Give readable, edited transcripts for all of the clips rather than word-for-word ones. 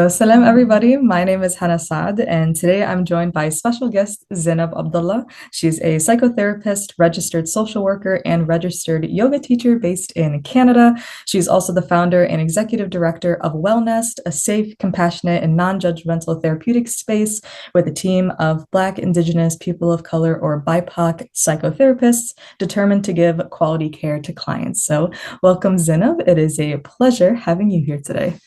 So, salam everybody. My name is Hannah Saad, and today I'm joined by special guest Zainab Abdullah. She's a psychotherapist, registered social worker, and registered yoga teacher based in Canada. She's also the founder and executive director of Wellnest, a safe, compassionate, and non-judgmental therapeutic space with a team of Black, Indigenous, people of color, or BIPOC psychotherapists determined to give quality care to clients. So, welcome, Zainab. It is a pleasure having you here today.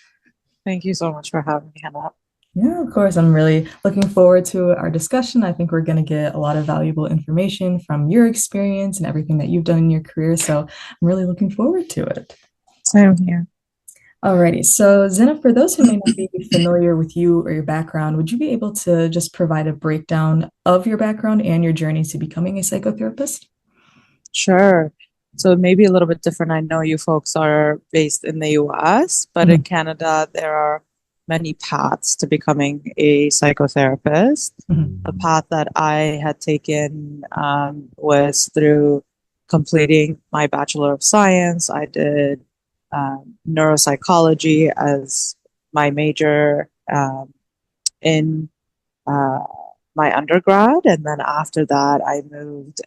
Thank you so much for having me, Hannah. Yeah, of course. I'm really looking forward to our discussion. I think we're going to get a lot of valuable information from your experience and everything that you've done in your career. So I'm really looking forward to it. Same here. Alrighty. So, Zena, for those who may not be familiar with you or your background, would you be able to just provide a breakdown of your background and your journey to becoming a psychotherapist? Sure. So maybe a little bit different. I know you folks are based in the US, but in Mhm, Canada, there are many paths to becoming a psychotherapist. The mhm, path that I had taken was through completing my Bachelor of Science. I did neuropsychology as my major in uh, my undergrad. And then after that, I moved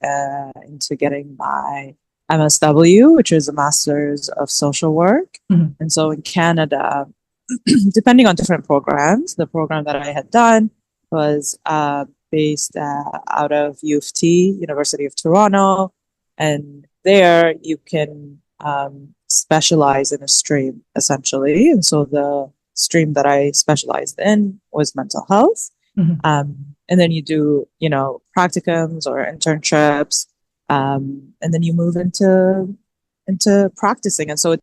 into getting my MSW, which is a Master's of Social Work. mhm. And so in Canada, depending on different programs, the program that I had done was based out of U of T, University of Toronto. And there you can specialize in a stream essentially. And so the stream that I specialized in was mental health. Mhm. And then you do, practicums or internships, and then you move into practicing. And so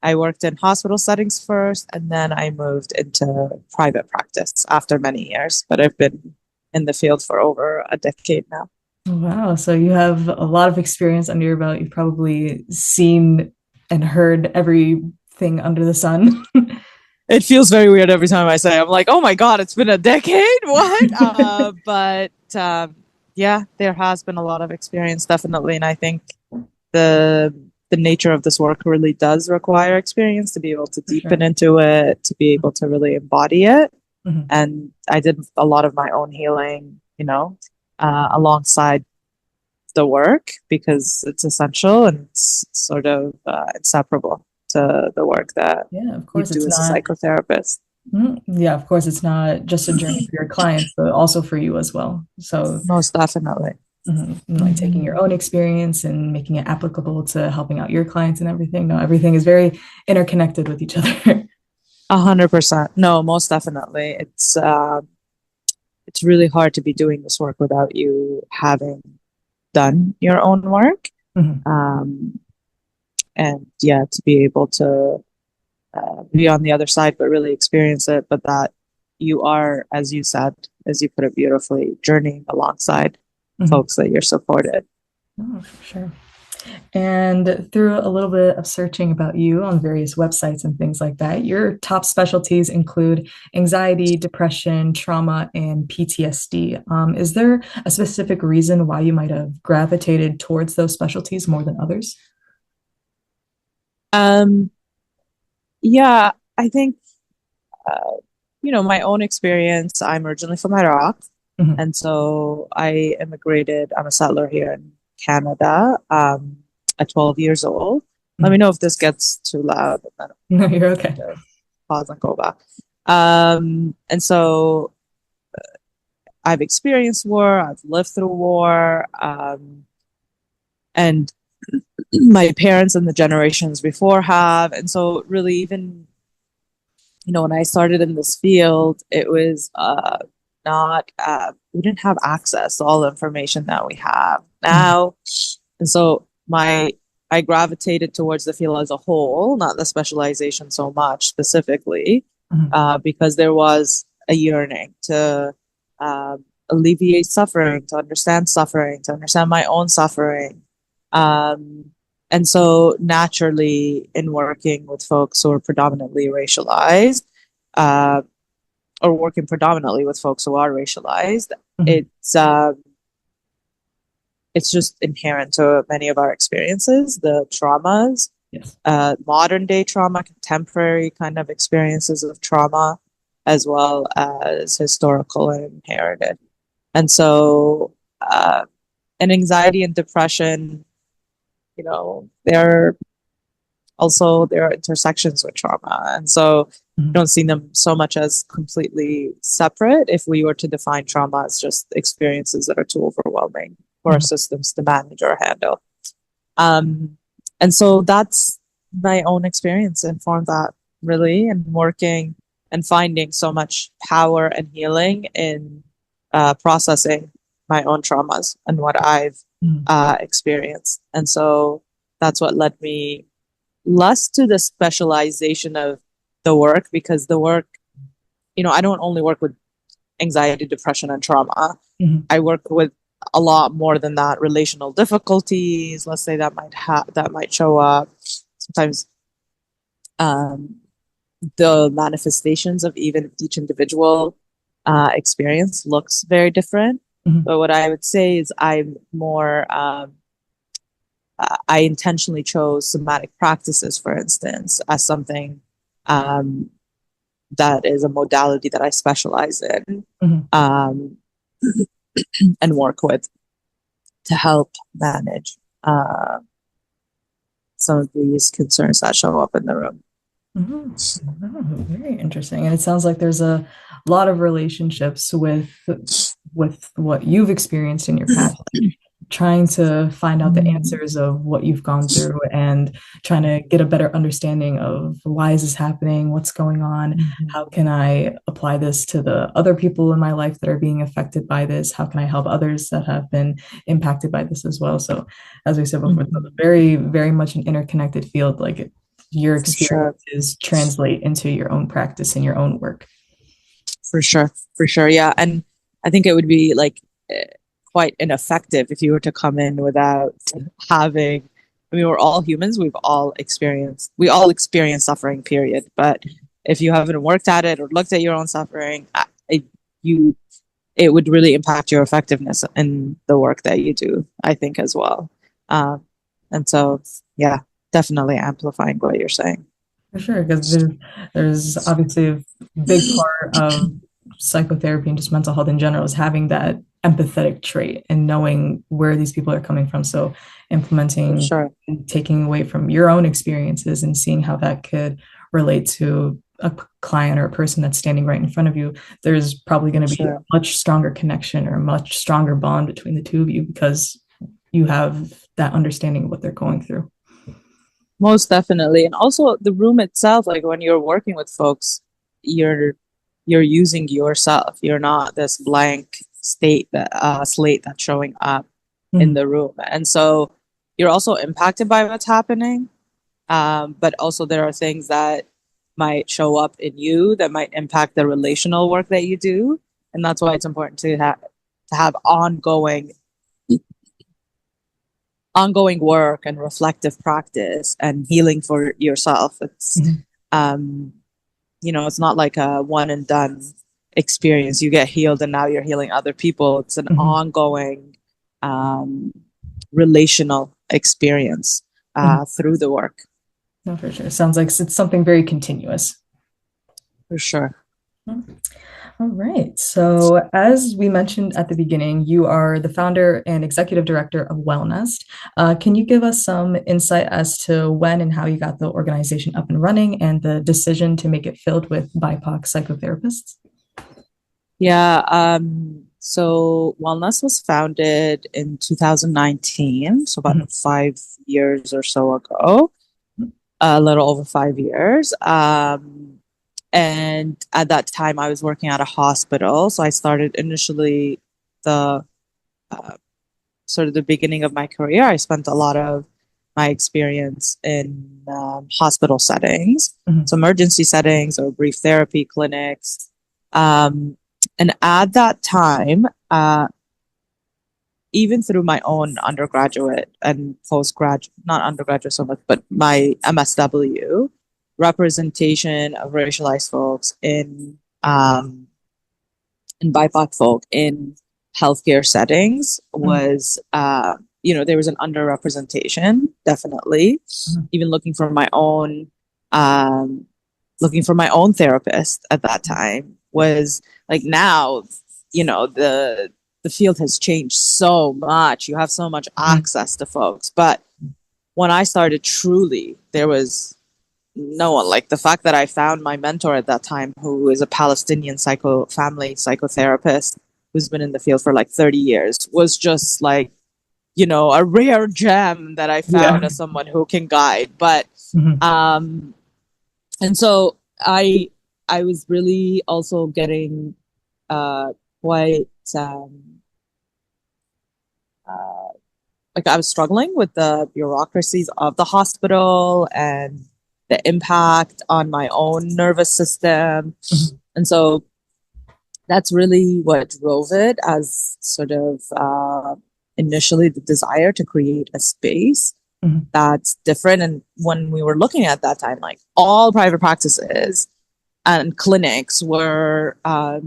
I worked in hospital settings first, and then I moved into private practice after many years. But I've been in the field for over a decade now. Wow. So you have a lot of experience under your belt. You've probably seen and heard everything under the sun. It feels very weird every time I say. I'm like, oh my god, it's been a decade. What? But yeah, there has been a lot of experience, definitely, and I think the the nature of this work really does require experience to be able to For deepen sure. into it, to be able to really embody it. Mhm. And I did a lot of my own healing, alongside the work because it's essential and it's sort of inseparable to the work that Yeah, of you course, do it's as a not. psychotherapist. Yeah, of course, it's not just a journey for your clients, but also for you as well. So, Most definitely. and like taking Mhm. your own experience and making it applicable to helping out your clients and everything. No, everything is very interconnected with each other. 100%. No, most definitely. It's really hard to be doing this work without you having done your own work. Mhm. Um, and yeah, to be able to be on the other side, but really experience it. But that you are, as you said, as you put it beautifully, journeying alongside Mhm. folks that you're supported. Oh, for sure. And through a little bit of searching about you on various websites and things like that, your top specialties include anxiety, depression, trauma, and PTSD. Is there a specific reason why you might have gravitated towards those specialties more than others? Um, yeah, I think, my own experience, I'm originally from Iraq. Mhm. And so I immigrated, I'm a settler here in Canada, at 12 years old. Let me Mhm. know if this gets too loud, and then No, you're I'll okay. have to pause and go back. And so I've experienced war, I've lived through war, and my parents and the generations before have. And so really even, when I started in this field, it was not we didn't have access to all the information that we have Mhm. now. And so my I gravitated towards the field as a whole, not the specialization so much specifically, Mhm. because there was a yearning to alleviate suffering, to understand my own suffering. Um, and so naturally, in working with folks who are predominantly racialized, uh, or working predominantly with folks who are racialized, Mhm. it's uh, it's just inherent to many of our experiences, the traumas, Yes. modern day trauma, contemporary kind of experiences of trauma. as well as historical and inherited. And so, and anxiety and depression, they're also there are intersections with trauma. And so I don't see them so much as completely separate if we were to define trauma as just experiences that are too overwhelming for our systems to manage or handle. And so that's my own experience informed that really, and working and finding so much power and healing in processing my own traumas and what I've experienced. And so that's what led me less to the specialization of the work, because the work, I don't only work with anxiety, depression, and trauma. I work with a lot more than that. Relational difficulties, let's say, that might show up. Sometimes the manifestations of even each individual experience looks very different. But what I would say is I'm more I intentionally chose somatic practices, for instance, as something that is a modality that I specialize in and work with to help manage some of these concerns that show up in the room. Oh, very interesting. And it sounds like there's a lot of relationships with what you've experienced in your past, trying to find out the answers of what you've gone through and trying to get a better understanding of why is this happening, what's going on, how can I apply this to the other people in my life that are being affected by this, how can I help others that have been impacted by this as well. So as we said before, it's very, very much an interconnected field. Like your experiences translate into your own practice and your own work. For sure. Yeah. And I think it would be like quite ineffective if you were to come in without having, we're all humans. We all experience suffering, period. But if you haven't worked at it or looked at your own suffering, it would really impact your effectiveness in the work that you do, I think, as well. And so, yeah, definitely amplifying what you're saying. For sure, because there's obviously a big part of psychotherapy and just mental health in general is having that empathetic trait and knowing where these people are coming from. So implementing, and taking away from your own experiences and seeing how that could relate to a client or a person that's standing right in front of you, there's probably going to be a much stronger connection or a much stronger bond between the two of you because you have that understanding of what they're going through. Most definitely. And also the room itself, like when you're working with folks, you're using yourself. You're not this blank slate that's showing up in the room. And so you're also impacted by what's happening. But also there are things that might show up in you that might impact the relational work that you do. And that's why it's important to have ongoing work and reflective practice and healing for yourself. It's it's not like a one and done experience. You get healed and now you're healing other people. It's an ongoing relational experience through the work. No, for sure. Sounds like it's something very continuous. For sure. All right. So, as we mentioned at the beginning, you are the founder and executive director of Wellnest. Can you give us some insight as to when and how you got the organization up and running and the decision to make it filled with BIPOC psychotherapists? Yeah. So, Wellnest was founded in 2019, so about 5 years or so ago, a little over 5 years. And at that time, I was working at a hospital. So I started initially the sort of the beginning of my career. I spent a lot of my experience in hospital settings, so emergency settings or brief therapy clinics. And at that time, even through my own undergraduate and postgraduate, not undergraduate so much, but my MSW, representation of racialized folks in BIPOC folk in healthcare settings was, there was an underrepresentation, definitely. Even looking for my own looking for my own therapist at that time was like, now, the field has changed so much. You have so much access to folks. But when I started, truly, there was no one. Like, the fact that I found my mentor at that time, who is a Palestinian family psychotherapist who's been in the field for like 30 years, was just like, a rare gem that I Yeah. found as someone who can guide. But Mhm. and so I was really also getting quite uh, like, I was struggling with the bureaucracies of the hospital and the impact on my own nervous system. Mhm. And so that's really what drove it, as sort of initially the desire to create a space Mhm. that's different. And when we were looking at that time, like, all private practices and clinics were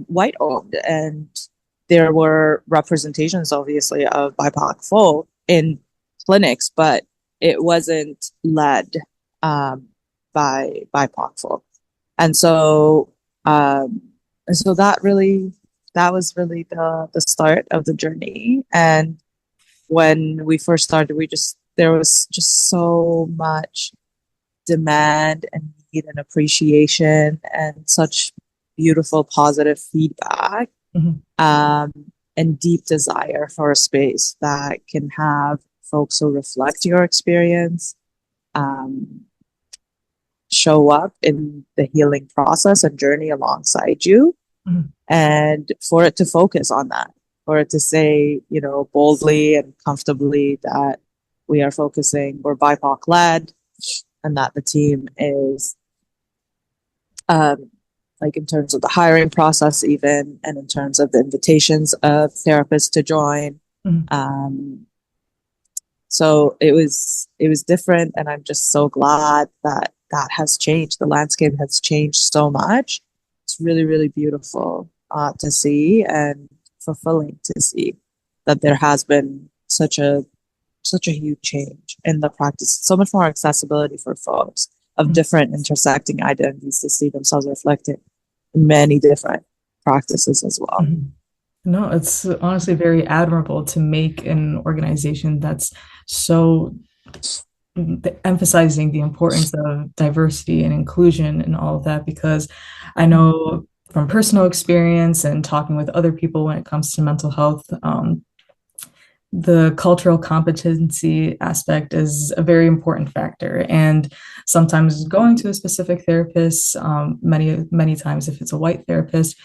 white owned, and there were representations, obviously, of BIPOC folk in clinics, but it wasn't led by BIPOC folk. And so, um, that was really the start of the journey. And when we first started, there was just so much demand and need and appreciation and such beautiful positive feedback, Mhm. um, and deep desire for a space that can have folks who reflect your experience, um, show up in the healing process and journey alongside you, Mhm. and for it to focus on that, for it to say, boldly and comfortably that we're BIPOC led, and that the team is, um, like, in terms of the hiring process, even, and in terms of the invitations of therapists to join. Mhm. Um, so it was different, and I'm just so glad that that has changed. The landscape has changed so much. It's really, really beautiful to see, and fulfilling to see that there has been such a huge change in the practice. So much more accessibility for folks of Mhm. different intersecting identities to see themselves reflected in many different practices as well. Mhm. No, it's honestly very admirable to make an organization that's so emphasizing the importance of diversity and inclusion and all of that, because I know from personal experience and talking with other people when it comes to mental health, the cultural competency aspect is a very important factor. And sometimes going to a specific therapist, many times if it's a white therapist,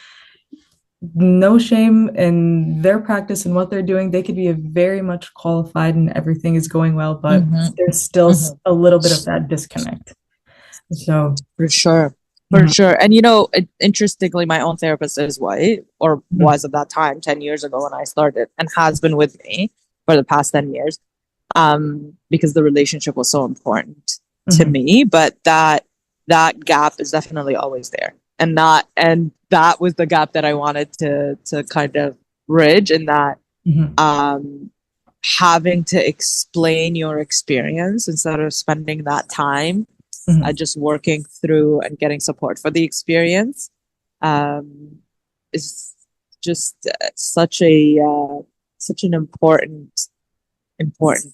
no shame in their practice and what they're doing. They could be a very much qualified and everything is going well, but Mm-hmm. there's still Mm-hmm. a little bit of that disconnect. So, For sure. For mhm, sure. And interestingly, my own therapist is white, or mhm, was at that time, 10 years ago when I started, and has been with me for the past 10 years, because the relationship was so important to mhm, me. But that gap is definitely always there. And that was the gap that I wanted to kind of bridge, in that, mhm, um, having to explain your experience instead of spending that time mhm, just working through and getting support for the experience, um, is just such an important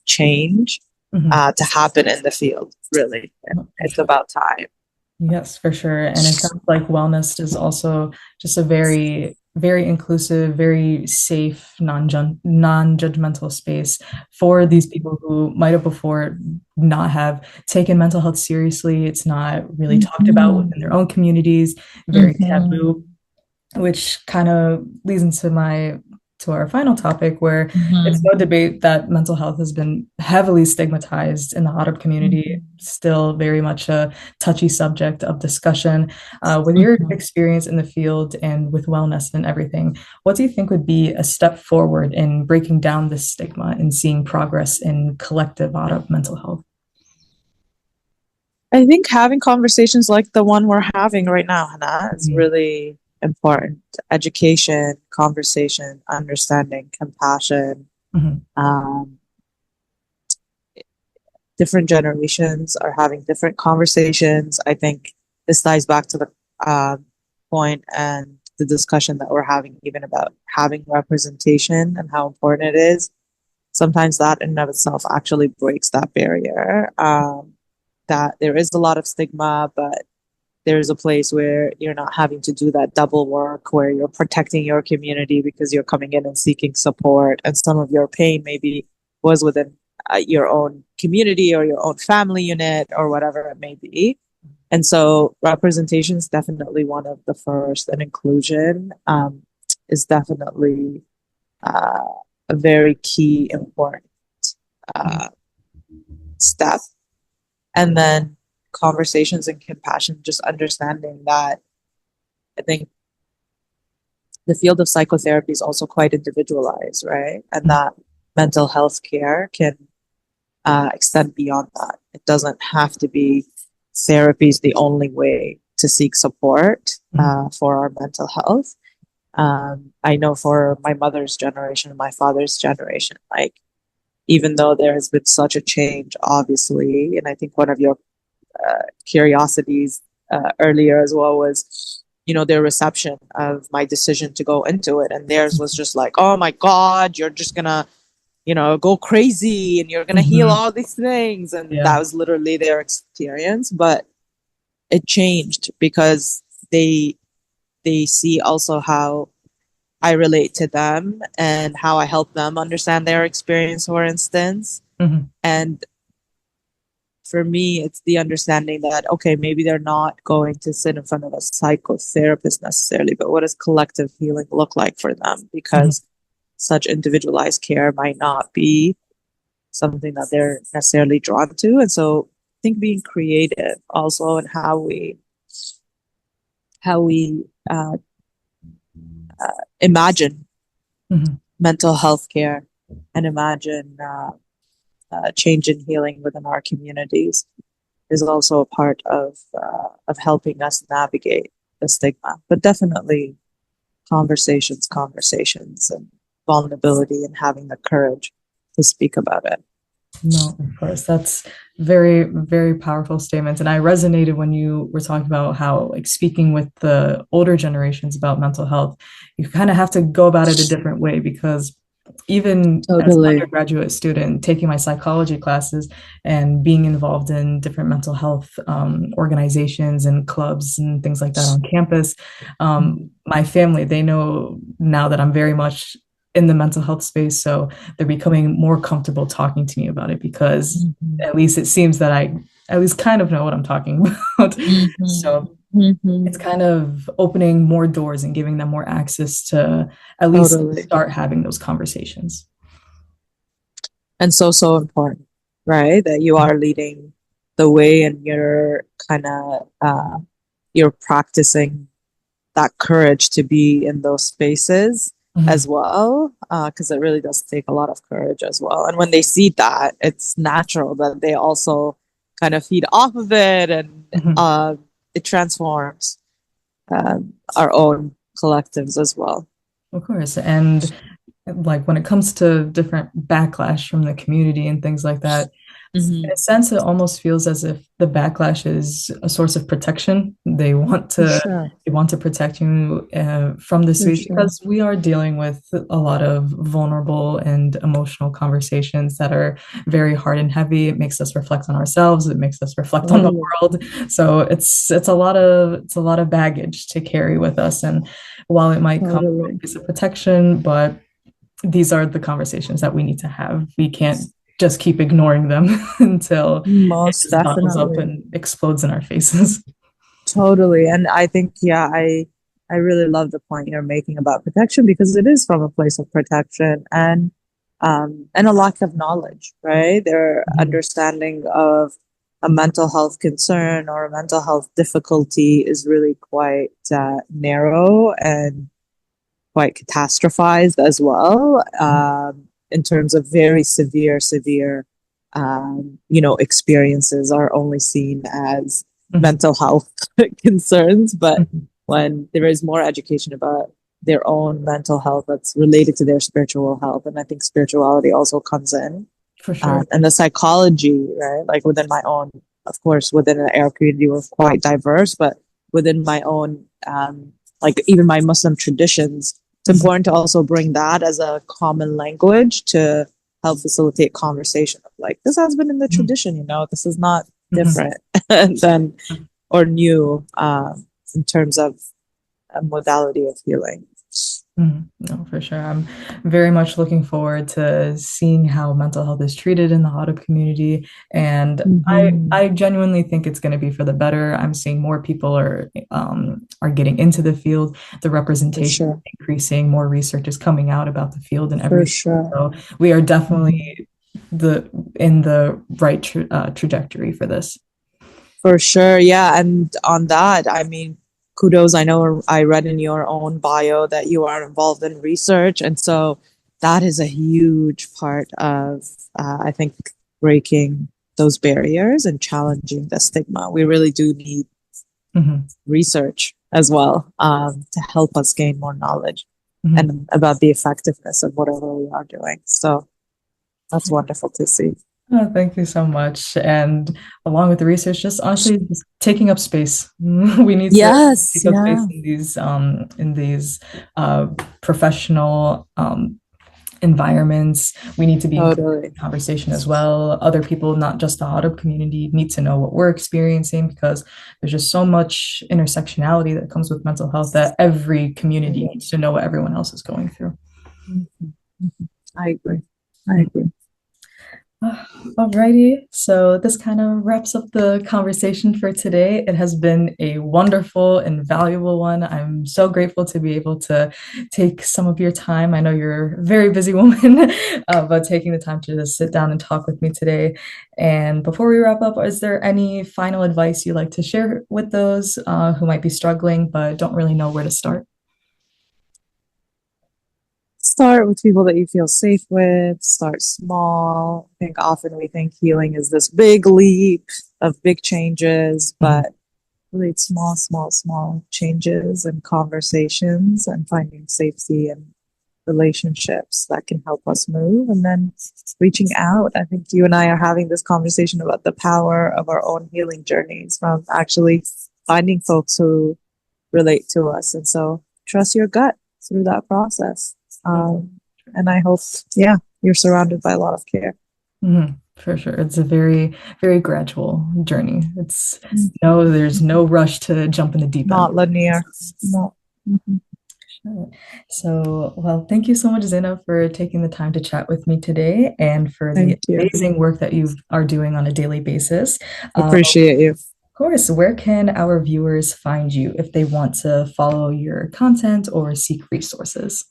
change mhm. to happen in the field. Really, For it's sure. about time. Yes, for sure. And it sounds like wellness is also just a very, very inclusive, very safe, non-judgmental space for these people who might have before not have taken mental health seriously. It's not really talked about Mm-hmm. within their own communities, very Mm-hmm. taboo, which kind of leads into my to our final topic, where it's Mm-hmm. no debate that mental health has been heavily stigmatized in the Arab community, Mm-hmm. still very much a touchy subject of discussion. With your Mm-hmm. experience in the field and with wellness and everything, what do you think would be a step forward in breaking down this stigma and seeing progress in collective Arab mental health? I think having conversations like the one we're having right now, Hannah, is Mhm. really important. Education, conversation, understanding, compassion. Mhm. Um, Different generations are having different conversations. I think this ties back to the point and the discussion that we're having even about having representation and how important it is. Sometimes that in and of itself actually breaks that barrier. That there is a lot of stigma, but there's a place where you're not having to do that double work where you're protecting your community because you're coming in and seeking support, and some of your pain maybe was within your own community or your own family unit or whatever it may be. And so representation is definitely one of the first, and inclusion is definitely a very key, important step. And then conversations and compassion, just understanding that I think the field of psychotherapy is also quite individualized, right? And that mental health care can extend beyond that. It doesn't have to be therapy is the only way to seek support for our mental health. I know for my mother's generation and my father's generation, like, even though there has been such a change, obviously, and I think one of your curiosities earlier as well was, their reception of my decision to go into it. And theirs was just like, oh my God, you're just gonna, go crazy and you're gonna heal all these things. And that was literally their experience. But it changed because they see also how I relate to them and how I help them understand their experience, for instance. And for me, it's the understanding that, okay, maybe they're not going to sit in front of a psychotherapist necessarily, but what does collective healing look like for them? Because such individualized care might not be something that they're necessarily drawn to. And so I think being creative also in how we imagine mental health care and imagine change and healing within our communities is also a part of helping us navigate the stigma. But definitely conversations, and vulnerability, and having the courage to speak about it. No, of course. That's very, very powerful statements. And I resonated when you were talking about how, like, speaking with the older generations about mental health, you kind of have to go about it a different way, because even as an undergraduate student taking my psychology classes and being involved in different mental health organizations and clubs and things like that on campus, my family, they know now that I'm very much in the mental health space, so they're becoming more comfortable talking to me about it, because at least it seems that I at least kind of know what I'm talking about. So it's kind of opening more doors and giving them more access to at least start having those conversations. And so important, right? That you are leading the way, and you're kind of you're practicing that courage to be in those spaces as well, because it really does take a lot of courage as well. And when they see that, it's natural that they also kind of feed off of it, and it transforms our own collectives as well. Of course. And like when it comes to different backlash from the community and things like that, in a sense, it almost feels as if the backlash is a source of protection. They want to protect you from this space, because we are dealing with a lot of vulnerable and emotional conversations that are very hard and heavy. It makes us reflect on ourselves. It makes us reflect on the world. So it's a lot of baggage to carry with us. And while it might come with a piece of protection, but these are the conversations that we need to have. We can't just keep ignoring them until it just bubbles up and explodes in our faces. Totally. And I think, I really love the point you're making about protection, because it is from a place of protection and a lack of knowledge, right? Their understanding of a mental health concern or a mental health difficulty is really quite narrow and quite catastrophized as well. In terms of very severe, experiences are only seen as mental health concerns. But when there is more education about their own mental health that's related to their spiritual health, and I think spirituality also comes in. For sure. And the psychology, right? Like within my own, of course, within the AIR community, we're quite diverse, but within my own, like even my Muslim traditions, it's important to also bring that as a common language to help facilitate conversation of like, this has been in the tradition, this is not different than or new in terms of a modality of healing. No, for sure. I'm very much looking forward to seeing how mental health is treated in the Arab community. And I genuinely think it's going to be for the better. I'm seeing more people are getting into the field, the representation is increasing, more research is coming out about the field and everything. So we are definitely in the right trajectory for this. For sure. Yeah. And on that, I mean, kudos. I know I read in your own bio that you are involved in research. And so that is a huge part of, I think, breaking those barriers and challenging the stigma. We really do need research as well to help us gain more knowledge and about the effectiveness of whatever we are doing. So that's wonderful to see. Oh, thank you so much. And along with the research, just honestly, just taking up space. We need to take up space in these professional environments. We need to be in conversation as well. Other people, not just the Arab community, need to know what we're experiencing because there's just so much intersectionality that comes with mental health that every community needs to know what everyone else is going through. I agree. Alrighty, so this kind of wraps up the conversation for today. It has been a wonderful and valuable one. I'm so grateful to be able to take some of your time. I know you're a very busy woman, but taking the time to just sit down and talk with me today. And before we wrap up, is there any final advice you'd like to share with those who might be struggling but don't really know where to start? Start with people that you feel safe with. Start small. I think often we think healing is this big leap of big changes, but really it's small changes and conversations and finding safety and relationships that can help us move. And then reaching out. I think you and I are having this conversation about the power of our own healing journeys from actually finding folks who relate to us. And so trust your gut through that process. And I hope, you're surrounded by a lot of care. For sure. It's a very, very gradual journey. There's no rush to jump in the deep end. Not linear. No. Sure. So, well, thank you so much, Zainab, for taking the time to chat with me today and for the amazing work that you are doing on a daily basis. Appreciate you. Of course, where can our viewers find you if they want to follow your content or seek resources?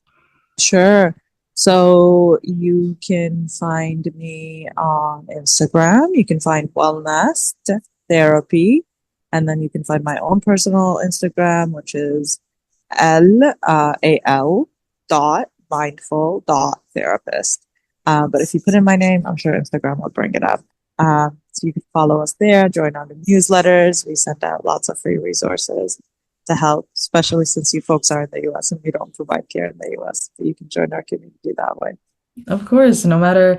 Sure. So you can find me on Instagram. You can find Wellness Therapy. And then you can find my own personal Instagram, which is LAL.mindful.therapist. But if you put in my name, I'm sure Instagram will bring it up. So you can follow us there, join on the newsletters. We send out lots of free resources to help, especially since you folks are in the US and we don't provide care in the US. So you can join our community that way. Of course, no matter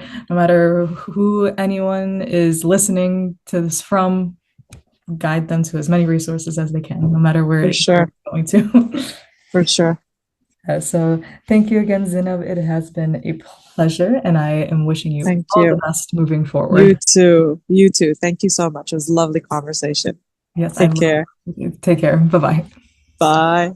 who anyone is listening to this from, guide them to as many resources as they can, no matter where they're going to. For sure. So thank you again, Zainab. It has been a pleasure, and I am wishing you all the best moving forward. You too. Thank you so much. It was a lovely conversation. Yes, Take care. Take care. Bye-bye. Bye.